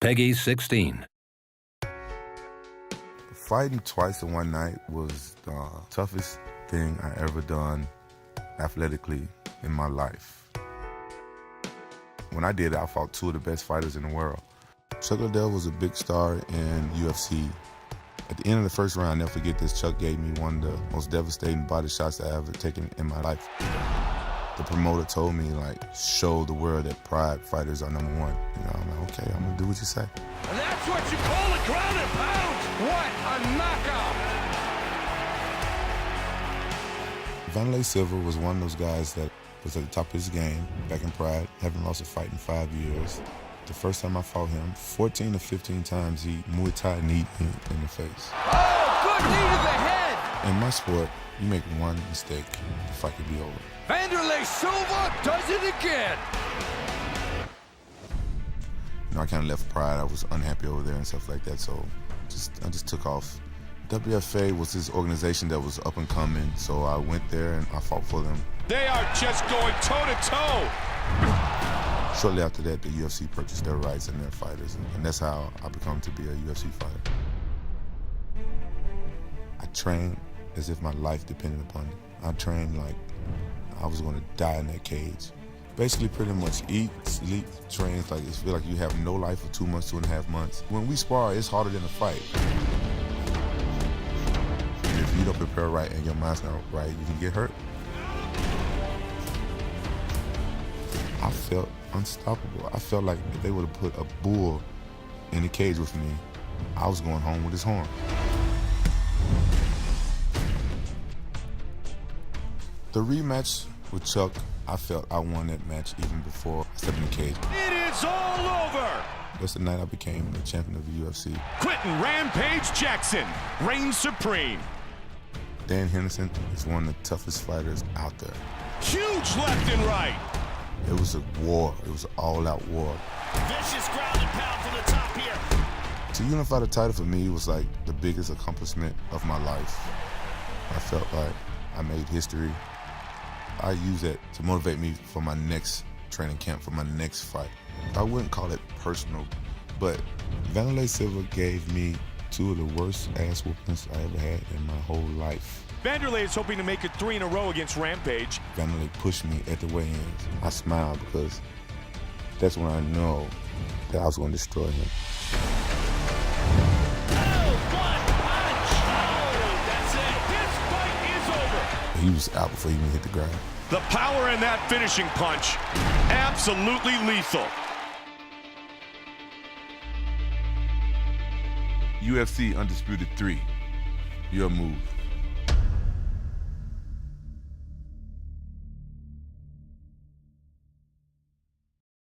Peggy 16. Fighting twice in one night was the toughest thing I ever done athletically in my life. When I did it, I fought two of the best fighters in the world. Chuck Liddell was a big star in UFC. At the end of the first round, I'll never forget this, Chuck gave me one of the most devastating body shots I ever taken in my life. The promoter told me, like, show the world that Pride fighters are #1. You know, I'm like, okay, I'm gonna do what you say. And that's what you call a ground and pound. What a knockout. Vanderlei Silva was one of those guys that was at the top of his game back in Pride, haven't lost a fight in 5 years. The first time I fought him, 14 to 15 times he Muay Thai kneed me in the face. Oh, good knee to the head. In my sport, you make one mistake, the fight could be over. Vanderlei Silva does it again. You know, I kind of left Pride. I was unhappy over there and stuff like that, so I just took off. WFA was this organization that was up and coming, so I went there and I fought for them. They are just going toe-to-toe. Shortly after that, the UFC purchased their rights and their fighters, and that's how I become to be a UFC fighter. I trained as if my life depended upon it. I trained like I was going to die in that cage. Basically, pretty much eat, sleep, train. It's like it feels like you have no life for 2 months, 2.5 months. When we spar, it's harder than a fight. And if you don't prepare right and your mind's not right, you can get hurt. I felt unstoppable. I felt like if they would have put a bull in the cage with me, I was going home with his horn. The rematch with Chuck, I felt I won that match even before I stepped in the cage. It is all over. That's the night I became the champion of the UFC. Quentin Rampage Jackson reigns supreme. Dan Henderson is one of the toughest fighters out there. Huge left and right. It was a war. It was an all-out war. Vicious ground and pound from the top here. To unify the title for me was like the biggest accomplishment of my life. I felt like I made history. I use that to motivate me for my next training camp, for my next fight. I wouldn't call it personal, but Vanderlei Silva gave me two of the worst ass whoopings I ever had in my whole life. Vanderlei is hoping to make it 3 in a row against Rampage. Vanderlei pushed me at the weigh-ins. I smiled because that's when I know that I was going to destroy him. He was out before he even hit the ground. The power in that finishing punch, absolutely lethal. UFC Undisputed 3, your move.